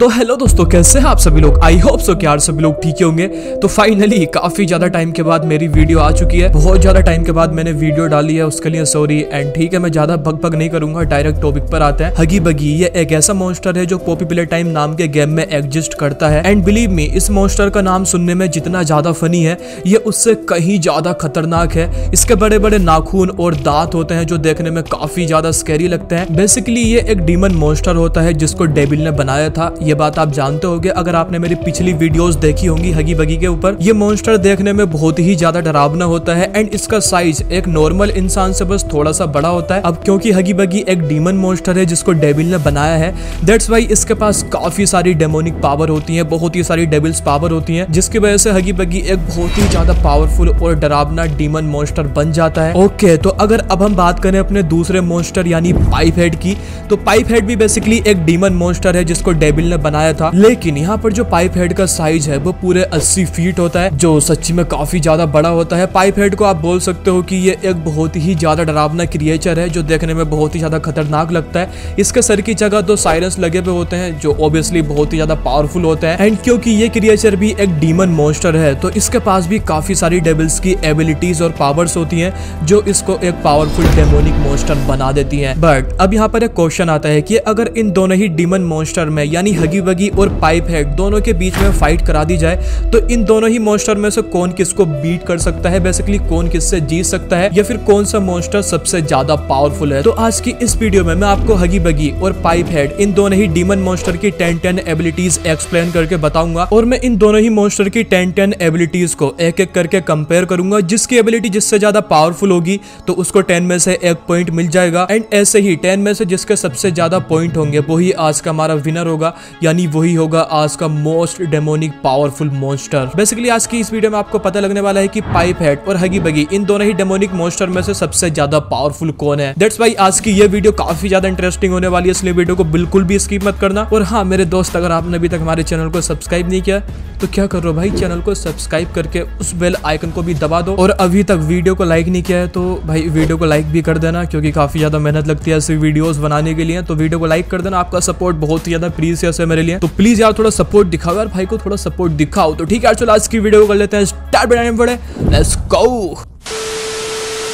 तो हेलो दोस्तों, कैसे हैं आप सभी लोग। आई होप सो कि यार सभी लोग ठीक होंगे। तो फाइनली काफी ज्यादा टाइम के बाद मेरी वीडियो आ चुकी है। बहुत ज्यादा टाइम के बाद मैंने वीडियो डाली है, उसके लिए सॉरी। एंड ठीक है, मैं ज्यादा भग नहीं करूंगा, डायरेक्ट टॉपिक पर आते हैं। हगी बगी ये एक ऐसा मॉन्स्टर है जो पॉपी प्ले टाइम नाम के गेम में एग्जिस्ट करता है। एंड बिलीव मी, इस मॉन्स्टर का नाम सुनने में जितना ज्यादा फनी है, ये उससे कहीं ज्यादा खतरनाक है। इसके बड़े बड़े नाखून और दांत होते हैं जो देखने में काफी ज्यादा स्कैरी लगते हैं। बेसिकली ये एक डीमन मॉन्स्टर होता है जिसको डेविल ने बनाया था। ये बात आप जानते होंगे अगर आपने मेरी पिछली वीडियोस देखी होंगी हगी बगी के ऊपर। ये मॉन्स्टर देखने में बहुत ही ज्यादा डरावना होता है एंड इसका साइज एक नॉर्मल इंसान से बस थोड़ा सा बड़ा होता है। अब क्योंकि हगी बगी एक डीमन मॉन्स्टर है जिसको डेविल ने बनाया है, दैट्स वाई इसके पास काफी सारी डेमोनिक पावर होती है, बहुत ही सारी डेविल्स पावर होती है, जिसकी वजह से हगी बगी एक बहुत ही ज्यादा पावरफुल और डरावना डीमन मॉन्स्टर बन जाता है। ओके, तो अगर अब हम बात करें अपने दूसरे मॉन्स्टर यानी पाइप हेड की, तो पाइप हेड भी बेसिकली एक डीमन मॉन्स्टर है जिसको डेविल ने बनाया था। लेकिन यहाँ पर जो पाइप हेड का साइज है वो पूरे 80 फीट होता है, जो सच्ची में काफी ज्यादा बड़ा होता है। पाइप हेड को आप बोल सकते हो कि ये एक बहुत ही ज्यादा डरावना क्रिएचर है जो देखने में बहुत ही ज्यादा खतरनाक लगता है। इसके सर की जगह 2 साइरस लगे हुए होते हैं जो ऑब्वियसली बहुत ही ज्यादा पावरफुल होते हैं। एंड क्योंकि ये क्रिएचर भी एक डीमन मॉन्स्टर है तो इसके पास भी काफी सारी डेविल्स की एबिलिटीज और पावर्स होती हैं जो इसको एक पावरफुल डेमोनिक मॉन्स्टर बना देती हैं। बट अब यहाँ पर एक क्वेश्चन आता है कि अगर इन दोनों ही डीमन मॉन्स्टर में यानी हगी बगी और पाइप हेड दोनों के बीच में फाइट करा दी जाए तो इन दोनों ही मॉन्स्टर में से कौन किसको बीट कर सकता है, बेसिकली कौन किससे जीत सकता है, या फिर कौन सा मॉन्स्टर सबसे ज्यादा पावरफुल है। तो आज की इस वीडियो में मैं आपको हगी बगी और पाइप हेड इन दोनों ही डीमन मॉन्स्टर की 10 एबिलिटीज एक्सप्लेन करके बताऊंगा और मैं इन दोनों ही मॉन्स्टर की 10 एबिलिटीज को एक एक करके कंपेयर करूंगा। जिसकी एबिलिटी जिससे ज्यादा पावरफुल होगी तो उसको 10 में से 1 पॉइंट मिल जाएगा। एंड ऐसे ही 10 में से जिसके सबसे ज्यादा पॉइंट होंगे वही आज का हमारा विनर होगा, यानी वही होगा आज का most demonic powerful monster. Basically आज की इस वीडियो में आपको पता लगने वाला है कि पाइप हेड और हगी बगी इन दोनों ही डेमोनिक मॉन्स्टर में से सबसे ज्यादा पावरफुल कौन है। दैट्स व्हाई आज की ये वीडियो काफी ज्यादा इंटरेस्टिंग होने वाली है, इसलिए वीडियो को बिल्कुल भी स्किप मत करना। और हाँ मेरे दोस्त, अगर आपने अभी तक हमारे चैनल को सब्सक्राइब नहीं किया तो क्या कर रहे हो भाई, चैनल को सब्सक्राइब करके उस बेल आइकन को भी दबा दो। और अभी तक वीडियो को लाइक नहीं किया है तो भाई वीडियो को लाइक भी कर देना, क्योंकि काफी ज्यादा मेहनत लगती है ऐसी वीडियोस बनाने के लिए। तो वीडियो को लाइक कर देना, आपका सपोर्ट बहुत ही ज्यादा प्रीशियस है मेरे लिए। तो प्लीज यार थोड़ा सपोर्ट दिखाओ यार, भाई को थोड़ा सपोर्ट दिखाओ। तो ठीक है, चलो आज की वीडियो को कर लेते हैं स्टार्ट। बनाने पड़े, लेट्स गो।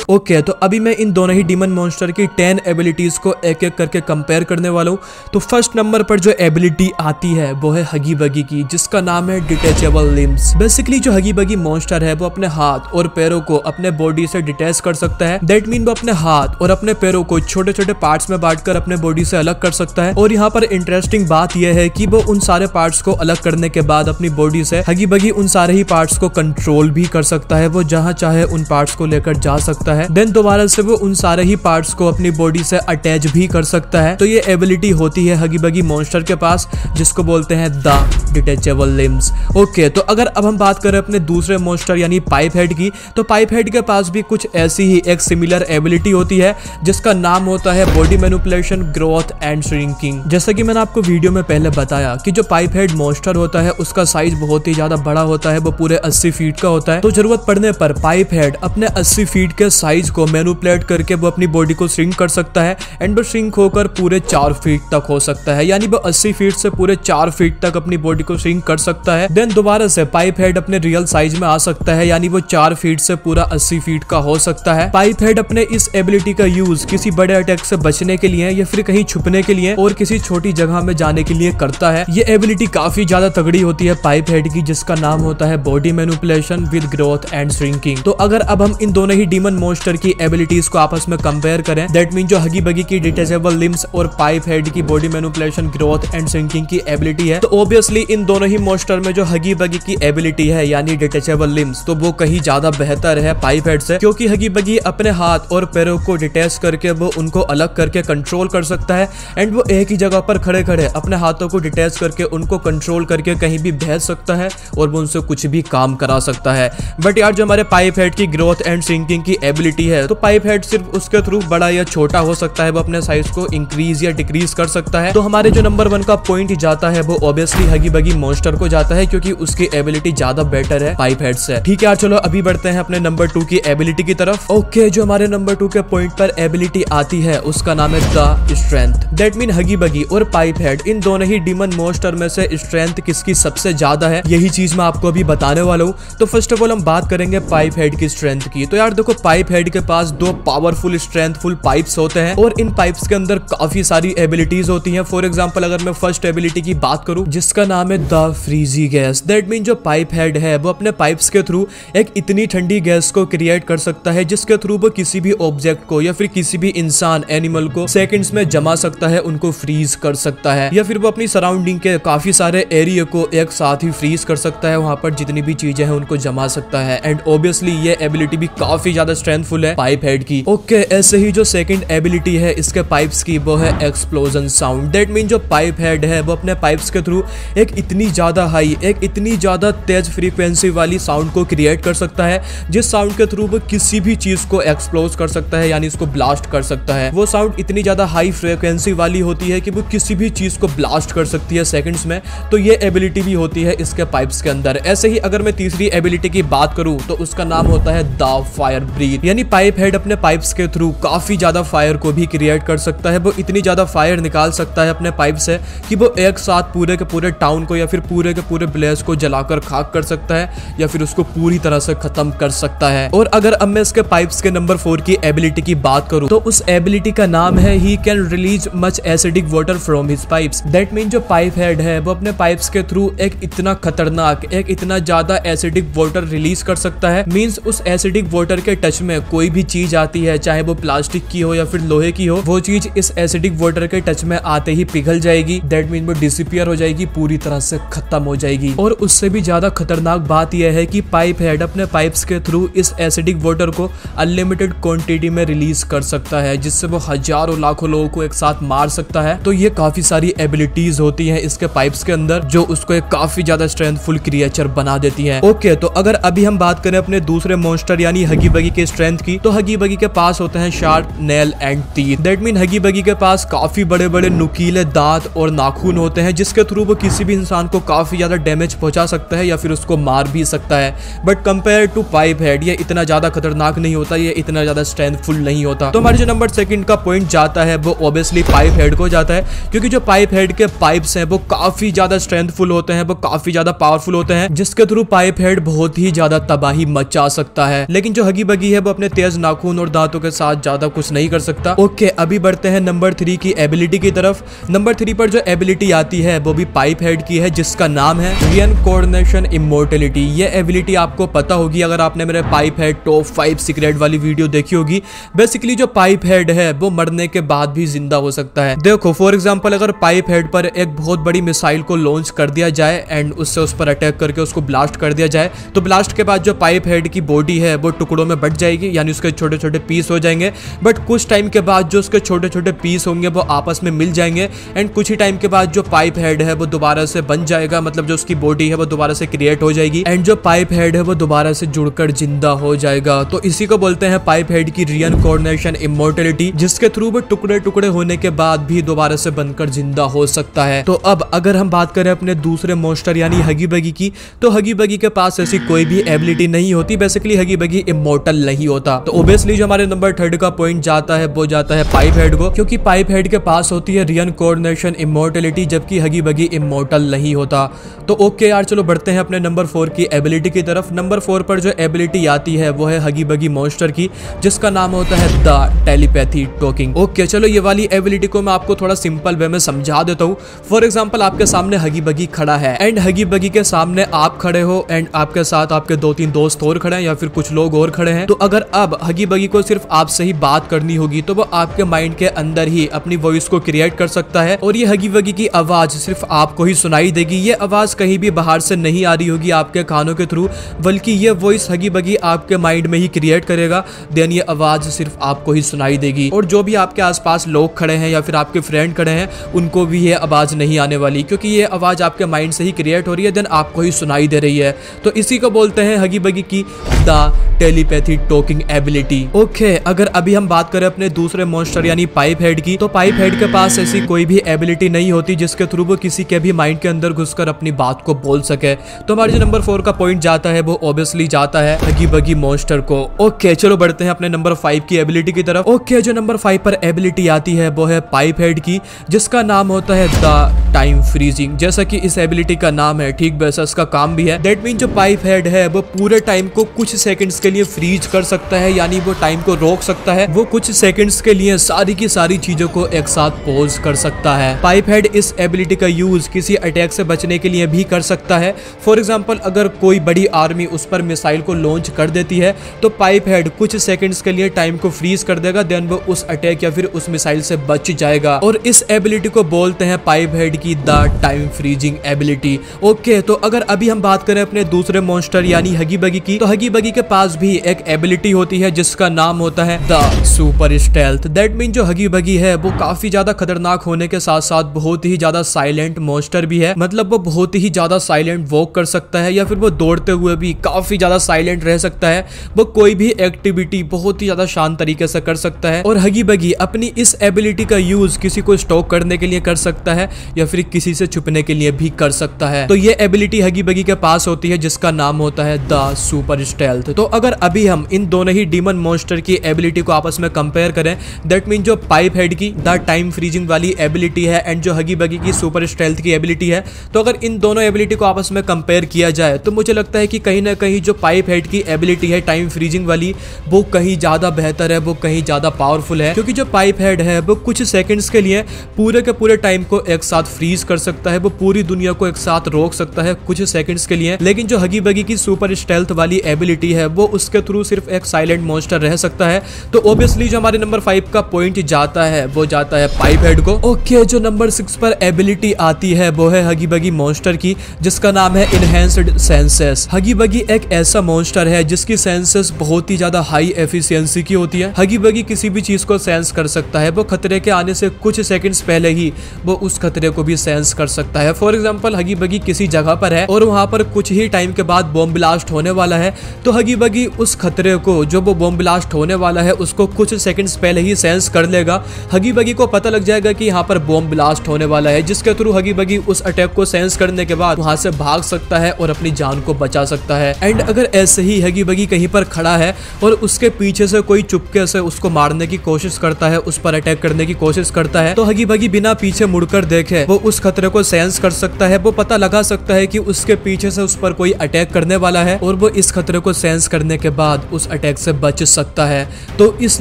ओके, तो अभी मैं इन दोनों ही डीमन मॉन्स्टर की 10 एबिलिटीज को एक एक करके कंपेयर करने वाला हूँ। तो फर्स्ट नंबर पर जो एबिलिटी आती है वो है हगी बगी की, जिसका नाम है डिटेचेबल लिम्स। बेसिकली जो हगी बगी मॉन्स्टर है वो अपने हाथ और पैरों को अपने बॉडी से डिटैच कर सकता है। दैट मीन वो अपने हाथ और अपने पैरों को छोटे छोटे पार्ट्स में बांटकर अपने बॉडी से अलग कर सकता है। और यहाँ पर इंटरेस्टिंग बात यह है कि वो उन सारे पार्ट्स को अलग करने के बाद अपनी बॉडी से हगी बगी उन सारे ही पार्ट्स को कंट्रोल भी कर सकता है। वो जहाँ चाहे उन पार्ट्स को लेकर जा सकता है। देन दोबारा से वो उन सारे ही पार्ट्स को अपनी बॉडी से अटैच भी कर सकता है। तो ये एबिलिटी होती है हगी बगी मॉन्स्टर के पास, जिसको बोलते हैं द डिटेचेबल लिम्स। ओके, तो अगर अब हम बात करें अपने दूसरे मॉन्स्टर यानी पाइप हेड की, तो पाइप हेड के पास भी कुछ ऐसी ही एक सिमिलर एबिलिटी होती है जिसका नाम होता है body manipulation, growth and shrinking. जैसा कि मैंने आपको वीडियो में पहले बताया कि जो पाइप हेड मॉन्स्टर होता है उसका साइज बहुत ही ज्यादा बड़ा होता है, वो पूरे 80 फीट का होता है। तो जरूरत पड़ने पर पाइप हेड अपने 80 फीट के साइज को मैनिपुलेट करके वो अपनी बॉडी को श्रिंक कर सकता है। एंड वो श्रिंक होकर पूरे 4 फीट तक हो सकता है, यानी वो 80 फीट से पूरे 4 फीट तक अपनी बॉडी को श्रिंक कर सकता है। देन दोबारा से पाइप हेड अपने रियल साइज में आ सकता है, यानी वो 4 फीट से पूरा 80 फीट का हो सकता है। पाइप हेड अपने इस एबिलिटी का यूज किसी बड़े अटैक से बचने के लिए या फिर कहीं छुपने के लिए और किसी छोटी जगह में जाने के लिए करता है। ये एबिलिटी काफी ज्यादा तगड़ी होती है पाइप हेड की, जिसका नाम होता है body manipulation with growth and shrinking. तो अगर अब हम इन दोनों ही डीमन मॉन्स्टर की एबिलिटीज को आपस में कंपेयर करें, दैट मीन जो हगी बगी की डिटेचेबल लिम्स और पाइप हेड की body manipulation, growth and shrinking की एबिलिटी है, तो ऑब्वियसली इन दोनों ही मॉन्स्टर में जो हगी बगी की एबिलिटी है यानी डिटेचेबल लिम्स, तो वो कहीं ज्यादा बेहतर है पाइप हेड से, क्योंकि हगी बगी अपने हाथ और पैरों को डिटैच करके वो उनको अलग करके कंट्रोल कर सकता है। एंड वो एक ही जगह पर खड़े खड़े अपने हाथों को डिटैच करके उनको कंट्रोल करके कहीं भी भेज सकता है और वो उनसे कुछ भी काम करा सकता है। बट यार जो हमारे पाइप हेड की ग्रोथ एंड श्रिंकिंग की एबिलिटी एबिलिटी है। तो पाइप हेड सिर्फ उसके थ्रू बड़ा या छोटा हो सकता है, वो अपने साइज को इंक्रीज या डिक्रीज कर सकता है। तो हमारे जो नंबर 1 का पॉइंट जाता है वो ऑब्वियसली हगी बगी मॉन्स्टर को जाता है, क्योंकि उसकी एबिलिटी ज्यादा बेटर है पाइप हेड से। ठीक है यार, चलो अभी बढ़ते हैं अपने नंबर 2 की एबिलिटी की तरफ। ओके, जो हमारे नंबर 2 के पॉइंट पर एबिलिटी आती है उसका नाम है द स्ट्रेंथ। दैट मीन हगी बगी और पाइप हेड इन दोनों ही डीमन मॉन्स्टर में से स्ट्रेंथ किसकी सबसे ज्यादा है, यही चीज मैं आपको अभी बताने वाला हूँ। तो फर्स्ट ऑफ ऑल हम बात करेंगे पाइप हेड की स्ट्रेंथ की। तो यार देखो, पाइप हेड के पास 2 पावरफुल स्ट्रेंथफुल पाइप्स होते हैं और इन पाइप्स के अंदर काफी सारी एबिलिटीज होती हैं। फॉर एग्जांपल अगर मैं फर्स्ट एबिलिटी की बात करूं जिसका नाम है the frizzy gas. That mean जो पाइप हेड है वो अपने पाइप्स के थ्रू एक इतनी ठंडी गैस को क्रिएट कर सकता है जिसके थ्रू वो किसी भी ऑब्जेक्ट को या फिर किसी भी इंसान एनिमल को सेकंड्स में जमा सकता है, उनको फ्रीज कर सकता है, या फिर वो अपनी सराउंडिंग के काफी सारे एरिया को एक साथ ही फ्रीज कर सकता है, वहां पर जितनी भी चीजें हैं उनको जमा सकता है। एंड ऑब्वियसली ये एबिलिटी भी काफी ज्यादा स्ट्रेंथफुल है पाइप हेड की। ओके, ऐसे ही जो सेकंड एबिलिटी है इसके पाइप्स की वो है एक्सप्लोजन साउंड। दैट मीन जो पाइप हेड है वो अपने पाइप्स के थ्रू एक इतनी ज्यादा हाई, एक इतनी ज्यादा तेज फ्रीक्वेंसी वाली साउंड को क्रिएट कर सकता है जिस साउंड के थ्रू वो किसी भी चीज को एक्सप्लोज कर सकता है, यानी इसको ब्लास्ट कर सकता है। वो साउंड इतनी ज्यादा हाई फ्रीक्वेंसी वाली होती है कि वो किसी भी चीज को ब्लास्ट कर सकती है सेकंड्स में। तो ये एबिलिटी भी होती है इसके पाइप्स के अंदर। ऐसे ही अगर मैं तीसरी एबिलिटी की बात करूं तो उसका नाम होता है द फायर ब्रीथ। यानी पाइप हेड अपने पाइप्स के थ्रू काफी ज्यादा फायर को भी क्रिएट कर सकता है। वो इतनी ज्यादा फायर निकाल सकता है अपने पाइप से कि वो एक साथ पूरे के पूरे टाउन को या फिर पूरे के पूरे विलेज को जलाकर खाक कर सकता है, या फिर उसको पूरी तरह से खत्म कर सकता है। और अगर अब मैं इसके पाइप्स के नंबर 4 की एबिलिटी की बात करूं तो उस एबिलिटी का नाम है he can release much acidic water from his pipes. That mean जो पाइप हेड है वो अपने पाइप्स के थ्रू एक इतना खतरनाक, एक इतना ज्यादा एसिडिक वाटर रिलीज कर सकता है। मींस उस एसिडिक वाटर के टच में कोई भी चीज आती है, चाहे वो प्लास्टिक की हो या फिर लोहे की हो, वो चीज इस एसिडिक वाटर के टच में आते ही पिघल जाएगी। दैट मीन वो डिसअपीयर हो जाएगी, पूरी तरह से खत्म हो जाएगी। और उससे भी ज्यादा खतरनाक बात यह है कि पाइप हेड अपने पाइप्स के थ्रू इस एसिडिक वाटर को अनलिमिटेड क्वांटिटी में रिलीज कर सकता है, जिससे वो हजारों लाखों लोगों को एक साथ मार सकता है। तो ये काफी सारी एबिलिटीज होती हैं इसके पाइप्स के अंदर जो उसको एक काफी ज्यादा स्ट्रेंथफुल क्रिएचर बना देती हैं। ओके, तो अगर अभी हम बात करें अपने दूसरे मॉन्स्टर यानी हगी बगी के स्ट्रेंथ की, तो हगी बगी के पास होते हैं sharp nail and teeth. That mean हगी बगी के पास काफी बड़े बड़े नुकीले दांत और नाखून होते हैं जिसके थ्रू वो किसी भी इंसान को काफी ज्यादा डैमेज पहुंचा सकता है या फिर उसको मार भी सकता है। But compare to pipe head ये इतना ज्यादा खतरनाक नहीं होता, ये इतना ज्यादा स्ट्रेंथफुल नहीं होता। तो हमारे जो नंबर 2 का पॉइंट जाता है वो ऑब्वियसली पाइप हेड को जाता है, क्योंकि जो पाइप हेड के पाइप्स हैं वो काफी ज्यादा स्ट्रेंथफुल होते हैं, वो काफी ज्यादा पावरफुल होते हैं, जिसके थ्रू पाइप हेड बहुत ही ज्यादा तबाही मचा सकता है। लेकिन जो हगी बगी है वो अपने तेज नाखून और दांतों के साथ ज्यादा कुछ नहीं कर सकता। ओके, अभी बढ़ते हैं नंबर 3 की एबिलिटी की तरफ। नंबर 3 पर जो एबिलिटी आती है वो भी पाइप हेड की है, जिसका नाम है रिइनकार्नेशन इमॉर्टलिटी। ये एबिलिटी आपको पता होगी अगर आपने मेरे पाइप हेड टॉप 5 सीक्रेट वाली वीडियो देखी होगी। बेसिकली जो पाइप हेड है वो मरने के बाद भी जिंदा हो सकता है। देखो फॉर एग्जांपल अगर पाइप हेड पर एक बहुत बड़ी मिसाइल को लॉन्च कर दिया जाए एंड उससे उस पर अटैक करके उसको ब्लास्ट कर दिया जाए, तो ब्लास्ट के बाद जो पाइप हेड की बॉडी है वो टुकड़ों में बट जाएगी, यानी उसके छोटे छोटे पीस हो जाएंगे। बट कुछ टाइम के बाद जो उसके छोटे छोटे पीस होंगे वो आपस में मिल जाएंगे एंड कुछ ही टाइम के बाद जो पाइप हेड है वो दोबारा से बन जाएगा, मतलब जो उसकी बॉडी है वो दोबारा से क्रिएट हो जाएगी एंड जो पाइप हेड है वो दोबारा से जुड़कर जिंदा हो जाएगा। तो इसी को बोलते हैं पाइप हेड की रिइनकार्नेशन इमॉर्टलिटी, जिसके थ्रू वो टुकड़े टुकड़े होने के बाद भी दोबारा से बनकर जिंदा हो सकता है। तो अब अगर हम बात करें अपने दूसरे मॉन्स्टर यानी हगी बगी की, तो हगी बगी के पास ऐसी कोई भी एबिलिटी नहीं होती। बेसिकली हगी बगी इमॉर्टल नहीं होता। तो ऑब्वियसली जो हमारे नंबर 3 का पॉइंट जाता है वो जाता है पाइप हेड को, क्योंकि पाइप हेड के पास होती है रिइनकार्नेशन इमॉर्टलिटी, जबकि हगी बगी इमॉर्टल नहीं होता। तो ओके यार, चलो बढ़ते हैं अपने नंबर 4 की एबिलिटी की तरफ। नंबर 4 पर जो एबिलिटी आती है वो है हगी बगी मॉन्स्टर की, जिसका नाम होता है द टेलीपैथी टॉकिंग। ओके, चलो ये वाली एबिलिटी को मैं आपको थोड़ा सिंपल वे में समझा देता हूँ। फॉर एग्जाम्पल आपके सामने हगी बगी खड़ा है एंड हगी बगी के सामने आप खड़े हो एंड आपके साथ आपके 2-3 दोस्त और खड़े हैं या फिर कुछ लोग और खड़े हैं। तो अगर अब हगी बगी को सिर्फ आपसे ही बात करनी होगी तो वो आपके माइंड के अंदर ही अपनी वॉइस को क्रिएट कर सकता है और ये हगी बगी की आवाज सिर्फ आपको ही सुनाई देगी। ये आवाज कहीं भी बाहर से नहीं आ रही होगी आपके कानों के थ्रू, बल्कि ये वॉइस हगी बगी आपके माइंड में ही क्रिएट करेगा। देन ये आवाज सिर्फ आपको ही सुनाई देगी और जो भी आपके आसपास लोग खड़े हैं या फिर आपके फ्रेंड खड़े हैं उनको भी ये आवाज नहीं आने वाली, क्योंकि ये आवाज आपके माइंड से ही क्रिएट हो रही है, देन आपको ही सुनाई दे रही है। तो इसी को बोलते हैं हगी बगी की the telepathy talking. Stocking ability. Okay, अगर अभी हम बात करें अपने दूसरे मॉन्स्टर यानी पाइप हेड की, तो पाइप हेड के पास ऐसी कोई भी एबिलिटी नहीं होती जिसके थ्रू वो किसी के भी माइंड के अंदर घुसकर अपनी बात को बोल सके। तो हमारे जो नंबर 4 का पॉइंट जाता है वो ऑब्वियसली जाता है हगी बगी मॉन्स्टर को। ओके, चलो बढ़ते हैं अपने नंबर 5 की एबिलिटी की तरफ। ओके, जो नंबर 5 पर एबिलिटी आती है वो है पाइप हेड की, जिसका नाम होता है द टाइम फ्रीजिंग। जैसा कि इस एबिलिटी का नाम है, ठीक वैसा इसका काम भी है। दैट मीन जो पाइप हेड है वो पूरे टाइम को कुछ सेकंड्स के लिए फ्रीज कर सकता है, यानी वो टाइम को रोक सकता है। वो कुछ सेकंड्स के लिए सारी की सारी चीजों को एक साथ पॉज कर सकता है। पाइप हेड इस एबिलिटी का यूज किसी अटैक से बचने के लिए भी कर सकता है। फॉर एग्जांपल, अगर कोई बड़ी आर्मी उस पर मिसाइल को लॉन्च कर देती है तो पाइप हेड कुछ सेकंड्स के लिए टाइम को फ्रीज कर देगा, देन वो उस अटैक या फिर उस मिसाइल से बच जाएगा। और इस एबिलिटी को बोलते हैं पाइप हेड की the time freezing ability. Okay, तो अगर अभी हम बात करें अपने दूसरे मॉन्स्टर यानी हगी बगी की, तो हगी बगी के पास भी एक एबिलिटी होती है जिसका नाम होता है the super stealth. That mean जो हगी बगी है वो काफी ज्यादा खतरनाक होने के साथ साथ बहुत ही ज्यादा साइलेंट मॉन्स्टर भी है। मतलब वो बहुत ही ज्यादा साइलेंट वॉक कर सकता है या फिर वो दौड़ते हुए भी काफी ज्यादा साइलेंट रह सकता है। वो कोई भी एक्टिविटी बहुत ही ज्यादा शांत तरीके से कर सकता है। और हगी बगी अपनी इस एबिलिटी का यूज किसी को स्टॉक करने के लिए कर सकता है या फिर किसी से छुपने के लिए भी कर सकता है। तो ये एबिलिटी हगी बगी के पास होती है जिसका नाम होता है द सुपर स्टेल्थ। तो अगर अभी हम इन दोनों ही डीमन मॉन्स्टर की एबिलिटी को आपस में कंपेयर करें, दैट मीन जो पाइप हेड की द टाइम फ्रीजिंग वाली एबिलिटी है एंड जो हगी बगी की सुपर स्टेल्थ की एबिलिटी है, तो अगर इन दोनों एबिलिटी को आपस में कंपेयर किया जाए तो मुझे लगता है कि कहीं ना कहीं जो पाइप हेड की एबिलिटी है टाइम फ्रीजिंग वाली, वो कहीं ज्यादा बेहतर है, वो कहीं ज्यादा पावरफुल है। क्योंकि जो पाइप हेड है वो कुछ सेकंड्स के लिए पूरे के पूरे टाइम को एक साथ फ्रीज कर सकता है, वो पूरी दुनिया को एक साथ रोक सकता है कुछ सेकंड्स के लिए। लेकिन जो हगी बगी की सुपर स्टेल्थ वाली एबिलिटी है वो उसके थ्रू सिर्फ एक साइलेंट मॉन्स्टर रह सकता है। तो ऑब्वियसली जो हमारे नंबर 5 का पॉइंट जाता है वो जाता है पाइप हेड को। ओके, जो नंबर 6 पर एबिलिटी आती है वो है हगी बगी मॉन्स्टर की, जिसका नाम है इनहेंस्ड सेंसेस। हगी बगी एक ऐसा मॉन्स्टर है जिसकी सेंसेस बहुत ही ज्यादा हाई एफिशिएंसी की होती है। हगी बगी किसी भी चीज को सेंस कर सकता है। वो खतरे के आने से कुछ सेकंड्स पहले ही वो उस खतरे को भी सेंस कर सकता है। फॉर एग्जांपल, हगी बगी किसी जगह पर है और वहां पर कुछ ही टाइम के बाद बॉम्ब ब्लास्ट होने वाला है, तो हगी बगी उस खतरे को, जो वो बॉम्ब ब्लास्ट होने वाला है, उसको कुछ सेकंड्स पहले ही सेंस कर लेगा। हगी बगी को पता लग जाएगा कि यहाँ पर बॉम्ब ब्लास्ट होने वाला है, जिसके थ्रू हगी बगी उस अटैक को सेंस करने के बाद वहां से भाग सकता है और अपनी जान को बचा सकता है। एंड अगर ऐसे ही हगी बगी कहीं पर खड़ा है और उसके पीछे से कोई चुपके से उसको मारने की कोशिश करता है, उस पर अटैक करने की कोशिश करता है, तो हगी बगी बिना पीछे मुड़कर देखे वो उस खतरे को सेंस कर सकता है। वो पता लगा सकता है कि उसके पीछे से उस पर कोई अटैक करने वाला है और वो इस खतरे को सेंस करने के बाद उस अटैक से बच सकता है। तो इस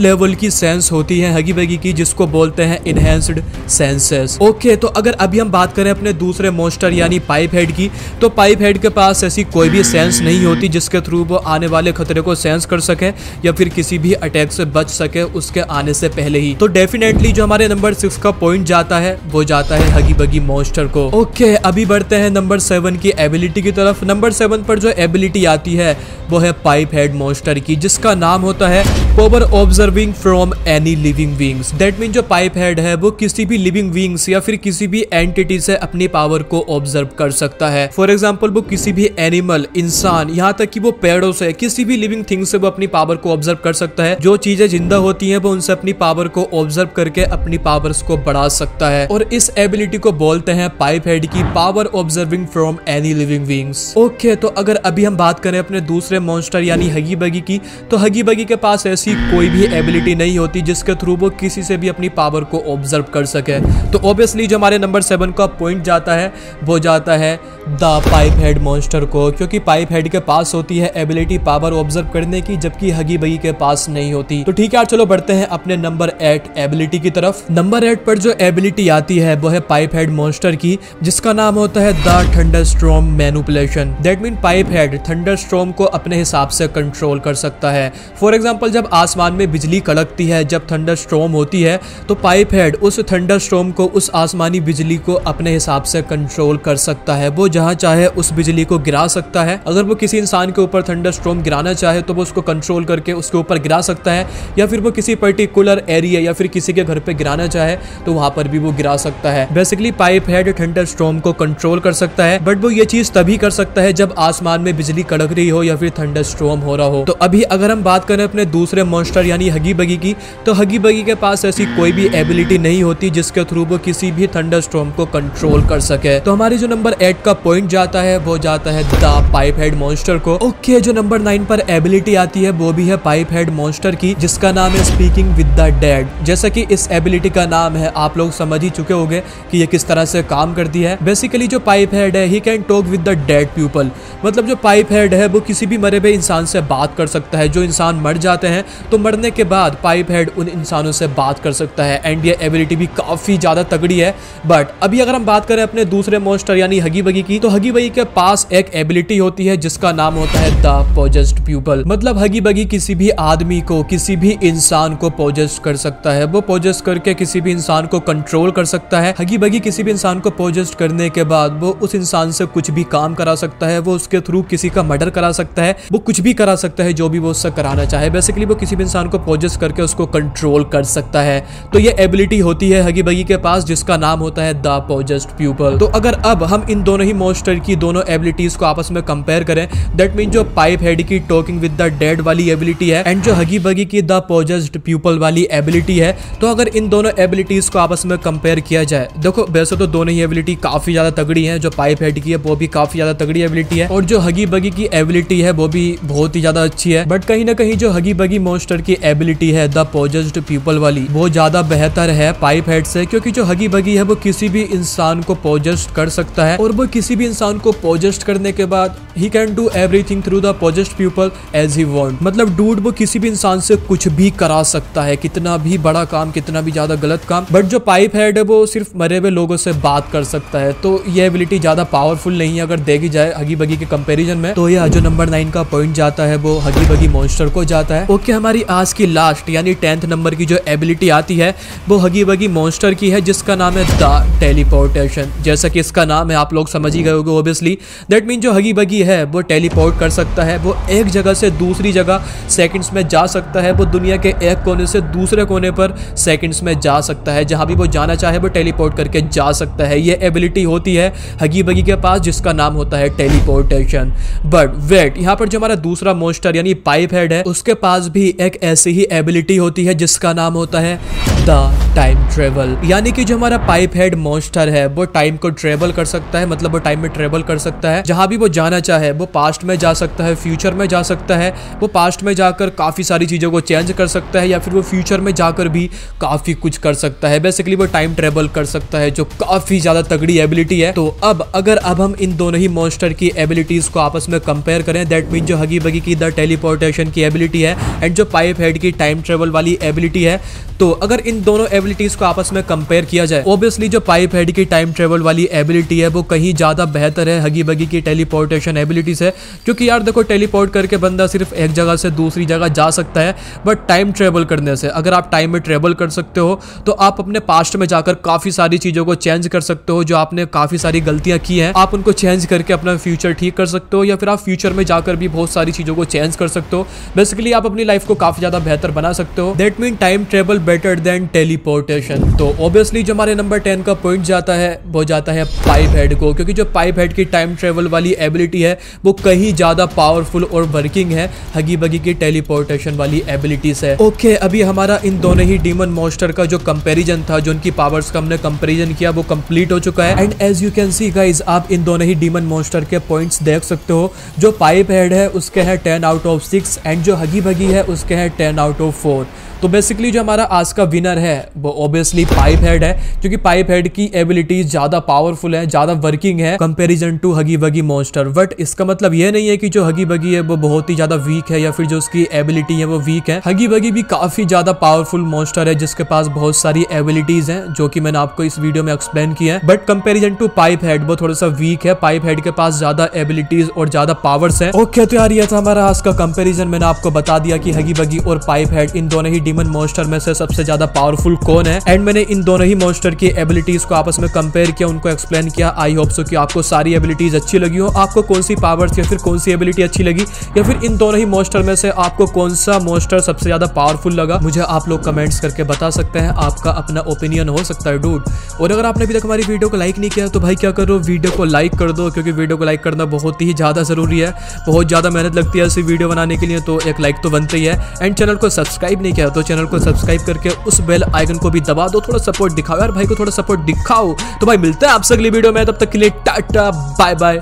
लेवल की सेंस होती है हगी बगी की, जिसको बोलते हैं इनहेंस्ड सेंसेस। ओके, तो अगर अभी हम बात करें अपने दूसरे मॉन्स्टर यानी पाइप हेड की, तो पाइप हेड के पास ऐसी कोई भी सेंस नहीं होती जिसके थ्रू वो आने वाले खतरे को सेंस कर सके या फिर किसी भी अटैक से बच सके उसके आने से पहले ही। तो डेफिनेटली जो हमारे नंबर 6 का पॉइंट जाता है वो जाता है हगी बगी मॉन्स्टर को। ओके, अभी बढ़ते हैं नंबर 7 की एबिलिटी की तरफ। नंबर 7 पर जो एबिलिटी आती है वो है पाइप हेड मॉन्स्टर की, जिसका नाम होता है power observing from any living beings. That mean जो पाइप हेड है वो किसी भी लिविंग बीइंग्स या फिर किसी भी एंटिटी से अपनी पावर को ऑब्जर्व कर सकता है। फॉर एग्जांपल, वो किसी भी एनिमल, इंसान, यहाँ तक कि वो पेड़ों से, किसी भी लिविंग थिंग से वो अपनी पावर को ऑब्जर्व कर सकता है। जो चीजें जिंदा होती हैं वो उनसे अपनी पावर को ऑब्जर्व करके अपनी पावर्स को बढ़ा सकता है। और इस एबिलिटी को बोलते हैं पाइप हेड की power observing from any living beings. Okay, तो अगर अभी हम बात करें अपने दूसरे मॉन्स्टर यानी हगी बगी की, तो हगी बगी के पास ऐसी कोई भी एबिलिटी नहीं होती जिसके थ्रू वो किसी से भी अपनी पावर को ऑब्जर्व कर सके। तो ऑब्वियसली जो हमारे नंबर 7 का पॉइंट जाता है वो जाता है द पाइप हेड मॉन्स्टर को, क्योंकि पाइप हेड के पास होती है एबिलिटी पावर ऑब्जर्व करने की, जबकि हगी बगी के पास नहीं होती। तो ठीक है, चलो बढ़ते हैं अपने नंबर 8 एबिलिटी की तरफ। नंबर 8 पर जो एबिलिटी आती है वो है पाइप हेड मॉन्स्टर की, जिसका नाम होता है the thunderstorm manipulation. That mean pipe head thunderstorm को अपने हिसाब से कंट्रोल कर सकता है। फॉर एग्जांपल, जब आसमान में बिजली कड़कती है, जब थंडर स्टॉर्म होती है, तो पाइप हेड उस थंडर स्टॉर्म को, उस आसमानी बिजली को अपने हिसाब से कंट्रोल कर सकता है। वो जहां चाहे उस बिजली को गिरा सकता है। अगर वो किसी इंसान के ऊपर थंडर स्टॉर्म गिराना चाहे तो वो उसको कंट्रोल करके उसके ऊपर गिरा सकता है, या फिर वो किसी पर्टिकुलर एरिया या फिर किसी के घर पे गिराना चाहे तो वहां पर भी वो गिरा सकता है। Basically pipe head thunder storm को कंट्रोल कर सकता है, बट वो ये चीज तभी कर सकता है जब आसमान में बिजली कड़क रही हो या फिर थंडर स्टॉर्म हो रहा हो। तो अभी अगर हम बात करें अपने दूसरे मॉन्स्टर यानी हगी बगी की, तो हगी बगी के पास ऐसी कोई भी एबिलिटी नहीं होती जिसके थ्रू वो किसी भी थंडर स्टॉर्म को कंट्रोल कर सके। तो हमारी जो नंबर 8 का पॉइंट जाता है वो जाता है द पाइप हेड मॉन्स्टर को। ओके, जो नंबर 9 पर एबिलिटी आती है वो भी है पाइप हेड मॉन्स्टर की, जिसका नाम है स्पीकिंग विद द डेड। जैसा कि इस एबिलिटी का नाम है, आप लोग समझ ही चुके होंगे कि ये किस तरह से काम करती है। बेसिकली जो पाइप हेड है, he can talk with the dead people. मतलब जो पाइप हेड है वो किसी भी मरे हुए इंसान से बात कर सकता है। जो इंसान मर जाते हैं तो मरने के बाद पाइप हेड उन इंसानों से बात कर सकता है, एंड ये एबिलिटी भी काफी ज्यादा तगड़ी है। बट अभी अगर हम बात करें अपने दूसरे मॉन्स्टर यानी हगी बगी की, तो हगी बगी के पास एक एबिलिटी होती है जिसका नाम होता है द पोजेस्ड पीपल। मतलब हगी बगी किसी भी आदमी को, किसी भी इंसान को पोजेस्ट कर सकता है। वो पोजेस्ट करके किसी भी इंसान को कंट्रोल कर सकता है। हगी बगी किसी भी इंसान को पोजेस्ट करने के बाद वो उस इंसान से कुछ भी काम करा सकता है। वो उसके थ्रू किसी का मर्डर करा सकता है, वो कुछ भी करा सकता है जो भी वो उससे कराना चाहे। बेसिकली वो किसी भी इंसान को पोजेस्ट करके उसको कंट्रोल कर सकता है। तो ये एबिलिटी होती है हगी बगी के पास जिसका नाम होता है द पोजेस्ड पीपल। तो अगर अब हम इन दोनों ही मॉन्स्टर की दोनों एबिलिटीज को आपस में कंपेयर करें, दैट मीन जो पाइप हेड की टॉकिंग विद द डेड वाली एबिलिटी है एंड जो हगी बगी की द पोजेस्ड पीपल वाली एबिलिटी है, तो अगर इन दोनों एबिलिटीज को आपस में कंपेयर किया जाए, देखो वैसे तो दोनों ही एबिलिटी काफी ज्यादा तगड़ी है। जो पाइप हेड की है वो भी काफी ज्यादा तगड़ी एबिलिटी है, और जो हगी बगी की एबिलिटी है वो भी बहुत ही ज्यादा अच्छी है। बट कहीं ना कहीं जो हगी बगी मॉन्स्टर की एबिलिटी है द पोजेस्ड पीपल वाली, वो ज्यादा बेहतर है पाइप हेड से, क्योंकि जो हगी बगी है वो किसी भी इंसान को पोजेस्ट कर सकता है, और वो किसी भी इंसान को पोजेस्ट करने के बाद ही can do everything through the possessed people as he want. मतलब डूड वो किसी भी इंसान से कुछ भी करा सकता है, कितना भी बड़ा काम, कितना भी ज्यादा गलत काम। बट जो पाइप हेड है वो सिर्फ मरे हुए लोगों से बात कर सकता है। तो ये एबिलिटी ज्यादा पावरफुल नहीं है अगर देखी जाए हगी बगी के कंपैरिजन में। तो यह जो नंबर 9 का पॉइंट जाता है वो हगी बगी मॉन्स्टर को जाता है। ओके, हमारी आज की लास्ट यानी 10th नंबर की जो एबिलिटी आती है वो हगी बगी मॉन्स्टर की है, जिसका नाम है द टेलीपोर्टेशन। जैसा कि इसका नाम है आप लोग समझ ही गए होंगे ऑब्वियसली। दैट मीन जो हगी बगी है वो टेलीपोर्ट कर सकता है। वो एक जगह से दूसरी जगह सेकंड्स में जा सकता है। वो दुनिया के एक कोने से दूसरे कोने पर सेकंड्स में जा सकता है। जहां भी वो जाना चाहे वो टेलीपोर्ट करके जा सकता है। ये एबिलिटी होती है हगी बगी के पास जिसका नाम होता है टेलीपोर्टेशन। बट वेट, यहाँ पर जो हमारा दूसरा मॉन्स्टर यानी पाइप हेड है उसके पास भी एक ऐसी ही एबिलिटी होती है जिसका नाम होता है द टाइम ट्रेवल। यानी कि जो हमारा पाइप हेड मॉन्स्टर है वो टाइम को ट्रेवल कर सकता है। मतलब वो टाइम में ट्रेवल कर सकता है, जहां भी वो जाना चाहे। वो पास्ट में जा सकता है, फ्यूचर में जा सकता है। वो पास्ट में जाकर काफी सारी चीजों को चेंज कर सकता है, या फिर वो फ्यूचर में जाकर भी काफी कुछ कर सकता है। बेसिकली वो टाइम ट्रेवल कर सकता है, जो काफी ज्यादा तगड़ी एबिलिटी है। तो अब अगर हम इन दोनों ही मॉन्स्टर की एबिलिटीज को आपस में कंपेयर करें, दैट मीन जो हगी बगी की द टेलीपोर्टेशन की एबिलिटी है एंड जो पाइप हेड की टाइम ट्रेवल वाली एबिलिटी है, तो अगर इन दोनों एबिलिटीज को आपस में कंपेयर किया जाए, ऑब्वियसली जो पाइप हेड की टाइम ट्रेवल वाली एबिलिटी है वो कहीं ज्यादा बेहतर है हगी बगी की टेलीपोर्टेशन एबिलिटी से। क्योंकि यार देखो, टेलीपोर्ट करके बंदा सिर्फ एक जगह से दूसरी जगह जा सकता है, बट टाइम ट्रेवल करने से अगर आप टाइम में ट्रेवल कर सकते हो तो आप अपने पास्ट में जाकर काफी सारी चीजों को चेंज कर सकते हो। जो आपने काफी सारी गलतियां की हैं आप उनको चेंज करके अपना फ्यूचर ठीक कर सकते हो, या फिर आप फ्यूचर में जाकर भी बहुत सारी चीजों को चेंज कर सकते हो। बेसिकली आप अपनी लाइफ को काफी ज्यादा बेहतर बना सकते हो। That mean time travel better than teleportation. तो ऑब्वियसली जो हमारे नंबर 10 का पॉइंट जाता है वो जाता है पाइप हेड को, क्योंकि जो पाइप हेड की टाइम ट्रेवल वाली एबिलिटी है वो कहीं ज्यादा पावरफुल और वर्किंग है हगी बगी की टेलीपोर्टेशन वाली एबिलिटी से। ओके, अभी हमारा इन दोनों ही डीमन मॉन्स्टर का जो कंपैरिजन था, जो उनकी पावर्स का हमने कंपैरिजन किया, वो कंप्लीट हो चुका है। And as you can see guys, आप इन दोनों ही डीमन मॉन्स्टर के पॉइंट्स देख सकते हो। जो पाइप हेड है उसके है 10 out of 6 एंड जो हगी बगी है उसके है 10 out of 4। तो बेसिकली जो हमारा आज का विनर विनर है वो ऑब्वियसली पाइप हेड है, क्योंकि पाइप हेड की एबिलिटीज ज्यादा पावरफुल है, ज्यादा वर्किंग है कंपैरिजन टू हगी बगी मॉन्स्टर। बट इसका मतलब ये नहीं है कि जो हगी बगी है वो बहुत ही ज्यादा वीक है या फिर जो उसकी एबिलिटी है वो वीक है। हगी बगी भी काफी ज्यादा पावरफुल मॉन्स्टर है जिसके पास बहुत सारी एबिलिटीज हैं जो कि मैंने आपको इस वीडियो में एक्सप्लेन किया है। But comparison to pipe head वो थोड़ा सा वीक है, पाइप हेड के पास ज्यादा एबिलिटीज और ज्यादा पावर्स है। ओके तो यार ये था हमारा आज का कंपैरिजन। मैंने आपको बता दिया कि हगी बगी और पाइप हेड इन दोनों ही डीमन मॉन्स्टर में से सबसे ज्यादा पावरफुल कौन है, एंड मैंने इन दोनों ही मॉन्स्टर की एबिलिटीज को आपस में कंपेयर किया, उनको एक्सप्लेन किया। आई होप सो कि आपको सारी एबिलिटीज अच्छी लगी हो। आपको कौन सी पावर्स या फिर कौन सी एबिलिटी अच्छी लगी, या फिर इन दोनों ही मॉन्स्टर में से आपको कौन सा मॉन्स्टर सबसे ज्यादा पावरफुल लगा, मुझे आप लोग कमेंट्स करके बता सकते हैं। आपका अपना ओपिनियन हो सकता है डूड। और अगर आपने अभी तक हमारी वीडियो को लाइक नहीं किया तो भाई क्या करो, वीडियो को लाइक कर दो, क्योंकि वीडियो को लाइक करना बहुत ही ज्यादा जरूरी है। बहुत ज्यादा मेहनत लगती है ऐसी वीडियो बनाने के लिए, तो एक लाइक तो बनते ही है। एंड चैनल को सब्सक्राइब नहीं किया तो चैनल को सब्सक्राइब करके उस बेल आइकन को भी दबा दो। थोड़ा सपोर्ट दिखाओ यार भाई को, थोड़ा सपोर्ट दिखाओ। तो भाई मिलते हैं आपसे अगली वीडियो में, तब तक के लिए टाटा बाय बाय।